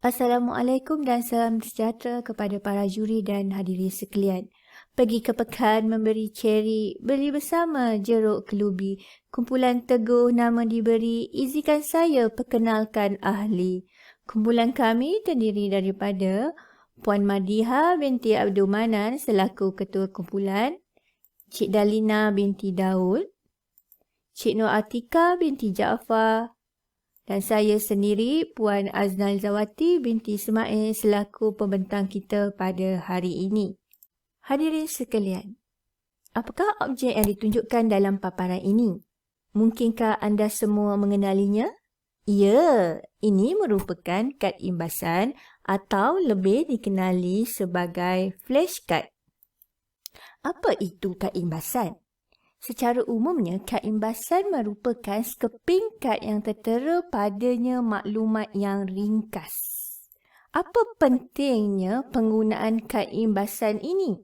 Assalamualaikum dan salam sejahtera kepada para juri dan hadirin sekalian. Pergi ke pekan memberi ceri, beli bersama jeruk kelubi. Kumpulan teguh nama diberi, izinkan saya perkenalkan ahli. Kumpulan kami terdiri daripada Puan Madiha binti Abdul Manan selaku ketua kumpulan, Cik Dalina binti Daud, Cik Nur Atika binti Jaafar, dan saya sendiri, Puan Aznal Zawati binti Ismail selaku pembentang kita pada hari ini. Hadirin sekalian, apakah objek yang ditunjukkan dalam paparan ini? Mungkinkah anda semua mengenalinya? Ya, ini merupakan kad imbasan atau lebih dikenali sebagai flashcard. Apa itu kad imbasan? Secara umumnya, kad imbasan merupakan sekeping kad yang tertera padanya maklumat yang ringkas. Apa pentingnya penggunaan kad imbasan ini?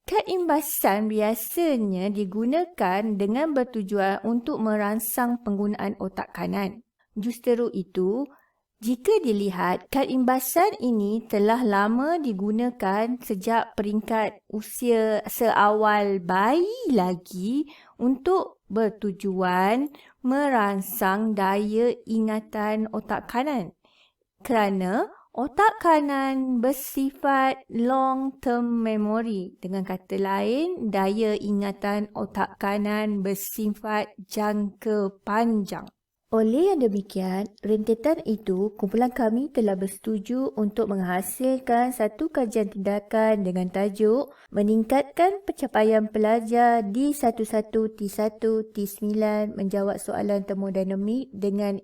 Kad imbasan biasanya digunakan dengan bertujuan untuk merangsang penggunaan otak kanan. Justeru itu, jika dilihat, kad imbasan ini telah lama digunakan sejak peringkat usia seawal bayi lagi untuk bertujuan merangsang daya ingatan otak kanan. Kerana otak kanan bersifat long-term memory. Dengan kata lain, daya ingatan otak kanan bersifat jangka panjang. Oleh yang demikian, rentetan itu, kumpulan kami telah bersetuju untuk menghasilkan satu kajian tindakan dengan tajuk meningkatkan pencapaian pelajar di T1, T9 menjawab soalan termodinamik dengan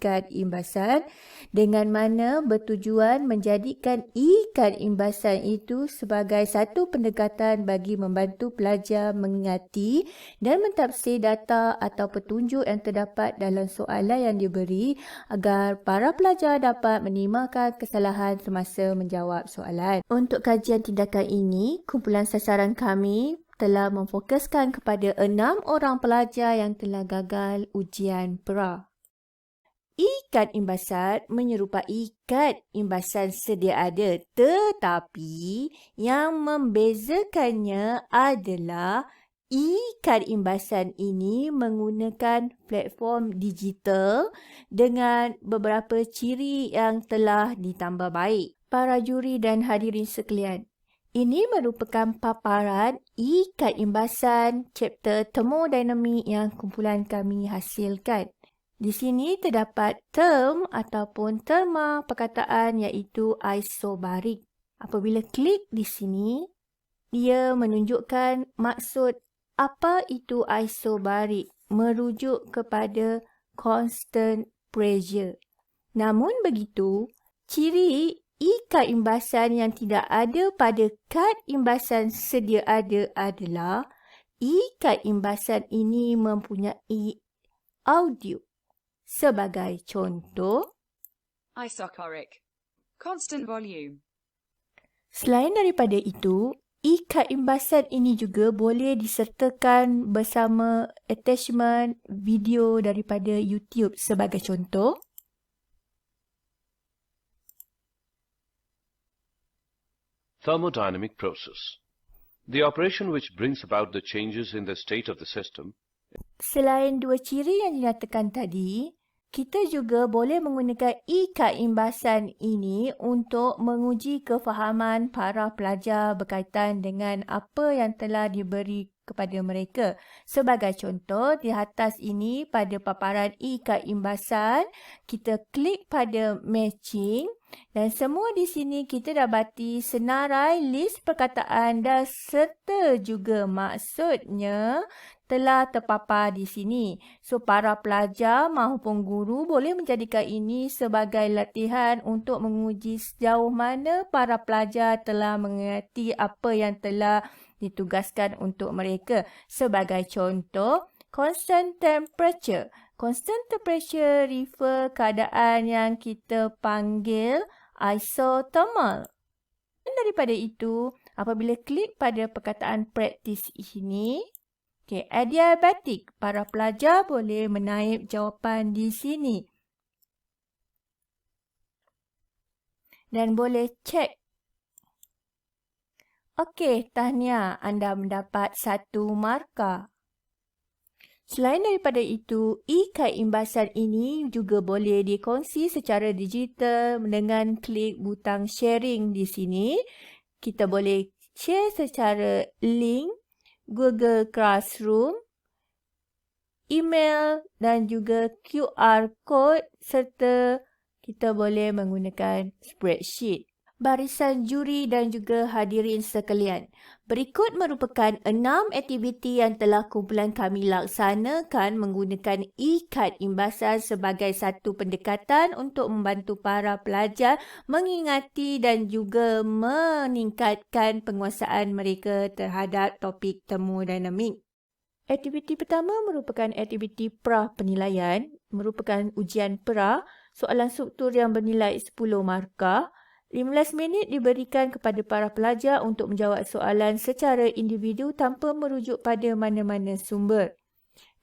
kad imbasan, dengan mana bertujuan menjadikan kad imbasan itu sebagai satu pendekatan bagi membantu pelajar mengingati dan mentafsir data atau petunjuk yang terdapat dalam soalan yang diberi agar para pelajar dapat menimakan kesalahan semasa menjawab soalan. Untuk kajian tindakan ini, kumpulan sasaran kami telah memfokuskan kepada 6 orang pelajar yang telah gagal ujian PRA. Kad imbasan menyerupai kad imbasan sedia ada, tetapi yang membezakannya adalah kad imbasan ini menggunakan platform digital dengan beberapa ciri yang telah ditambah baik. Para juri dan hadirin sekalian, ini merupakan paparan kad imbasan chapter termodinamik yang kumpulan kami hasilkan. Di sini terdapat term ataupun terma perkataan iaitu isobarik. Apabila klik di sini, dia menunjukkan maksud apa itu isobarik, merujuk kepada constant pressure. Namun begitu, ciri kad imbasan yang tidak ada pada kad imbasan sedia ada adalah kad imbasan ini mempunyai audio. Sebagai contoh, isocoric, constant volume. Selain daripada itu, kad imbasan ini juga boleh disertakan bersama attachment video daripada YouTube. Sebagai contoh, Thermodynamic process. The operation which brings about the changes in the state of the system. Selain dua ciri yang dinyatakan tadi, kita juga boleh menggunakan kad imbasan ini untuk menguji kefahaman para pelajar berkaitan dengan apa yang telah diberi kepada mereka. Sebagai contoh, di atas ini pada paparan kad imbasan, kita klik pada matching dan semua di sini kita dapati senarai list perkataan dan serta juga maksudnya telah terpapar di sini. So, para pelajar maupun guru boleh menjadikan ini sebagai latihan untuk menguji sejauh mana para pelajar telah mengerti apa yang telah ditugaskan untuk mereka. Sebagai contoh, constant temperature. Constant temperature refer keadaan yang kita panggil isothermal. Dan daripada itu, apabila klik pada perkataan praktis ini, adiabatik, para pelajar boleh menaip jawapan di sini. dan boleh cek. Okey, tahniah, anda mendapat 1 markah. Selain daripada itu, e-kad imbasan ini juga boleh dikongsi secara digital dengan klik butang sharing di sini. Kita boleh share secara link, Google Classroom, email dan juga QR code serta kita boleh menggunakan spreadsheet. Barisan juri dan juga hadirin sekalian, berikut merupakan 6 aktiviti yang telah kumpulan kami laksanakan menggunakan e-kad imbasan sebagai satu pendekatan untuk membantu para pelajar mengingati dan juga meningkatkan penguasaan mereka terhadap topik termodinamik. Aktiviti pertama merupakan aktiviti pra penilaian, merupakan ujian pra, soalan struktur yang bernilai 10 markah. 15 minit diberikan kepada para pelajar untuk menjawab soalan secara individu tanpa merujuk pada mana-mana sumber.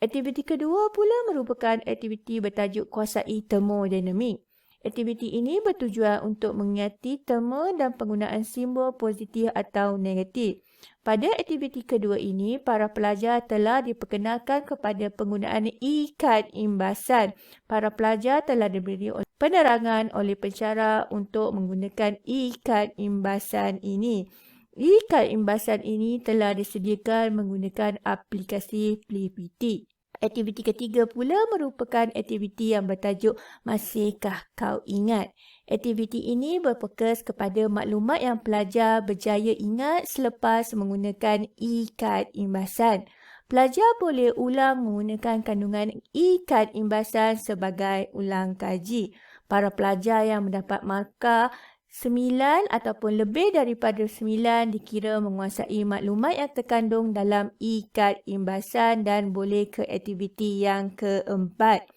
Aktiviti kedua pula merupakan aktiviti bertajuk kuasai termodinamik. Aktiviti ini bertujuan untuk mengingati terma dan penggunaan simbol positif atau negatif. Pada aktiviti kedua ini, para pelajar telah diperkenalkan kepada penggunaan e-kad imbasan. Para pelajar telah diberi penerangan oleh pensyarah untuk menggunakan e-kad imbasan ini. E-kad imbasan ini telah disediakan menggunakan aplikasi PLPT. Aktiviti ketiga pula merupakan aktiviti yang bertajuk Masihkah Kau Ingat? Aktiviti ini berfokus kepada maklumat yang pelajar berjaya ingat selepas menggunakan e-kad imbasan. Pelajar boleh ulang menggunakan kandungan e-kad imbasan sebagai ulang kaji. Para pelajar yang mendapat markah 9 ataupun lebih daripada 9 dikira menguasai maklumat yang terkandung dalam e-kad imbasan dan boleh ke aktiviti yang keempat.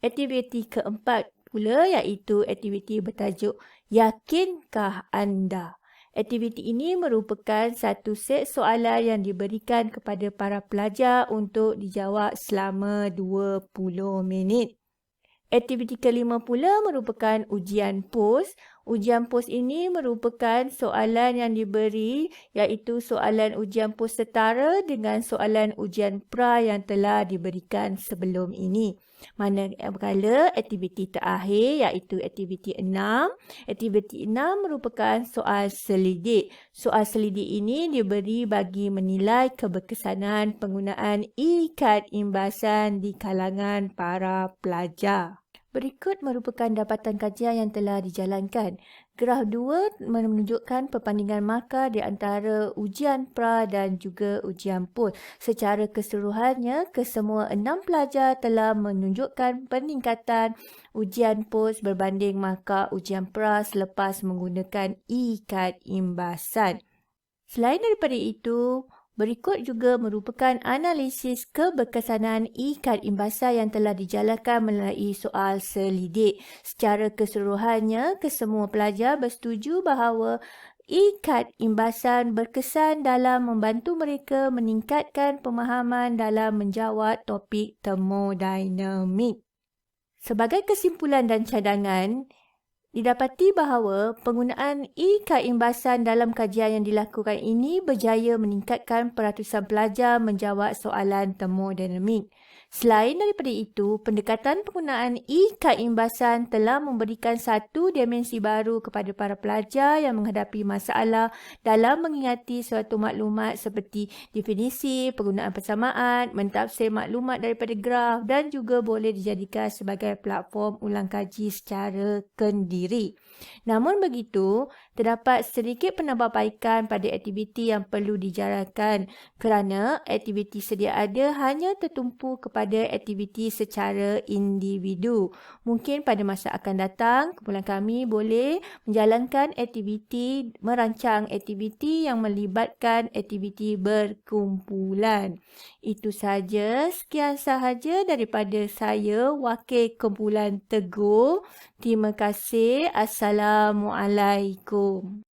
Aktiviti keempat pula iaitu aktiviti bertajuk Yakinkah Anda? Aktiviti ini merupakan satu set soalan yang diberikan kepada para pelajar untuk dijawab selama 20 minit. Aktiviti kelima pula merupakan ujian pos. Ujian pos ini merupakan soalan yang diberi iaitu soalan ujian pos setara dengan soalan ujian pra yang telah diberikan sebelum ini. Manakala aktiviti terakhir iaitu aktiviti 6. Aktiviti 6 merupakan soal selidik. Soal selidik ini diberi bagi menilai keberkesanan penggunaan e-kad imbasan di kalangan para pelajar. Berikut merupakan dapatan kajian yang telah dijalankan. Graf 2 menunjukkan perbandingan markah di antara ujian pra dan juga ujian pos. Secara keseluruhannya, kesemua 6 pelajar telah menunjukkan peningkatan ujian pos berbanding markah ujian pra selepas menggunakan e-kad imbasan. Selain daripada itu, berikut juga merupakan analisis keberkesanan e-kad imbasan yang telah dijalankan melalui soal selidik. Secara keseluruhannya, kesemua pelajar bersetuju bahawa e-kad imbasan berkesan dalam membantu mereka meningkatkan pemahaman dalam menjawab topik termodinamik. Sebagai kesimpulan dan cadangan, didapati bahawa penggunaan e-kad imbasan dalam kajian yang dilakukan ini berjaya meningkatkan peratusan pelajar menjawab soalan termodinamik. Selain daripada itu, pendekatan penggunaan e-kad imbasan telah memberikan satu dimensi baru kepada para pelajar yang menghadapi masalah dalam mengingati suatu maklumat seperti definisi, penggunaan persamaan, mentafsir maklumat daripada graf dan juga boleh dijadikan sebagai platform ulang kaji secara kendiri. Namun begitu, terdapat sedikit penambahbaikan pada aktiviti yang perlu dijalankan kerana aktiviti sedia ada hanya tertumpu kepada aktiviti secara individu. Mungkin pada masa akan datang, kumpulan kami boleh menjalankan aktiviti, merancang aktiviti yang melibatkan aktiviti berkumpulan. Itu sahaja, sekian sahaja daripada saya, Wakil Kumpulan Teguh. Terima kasih. Assalamualaikum.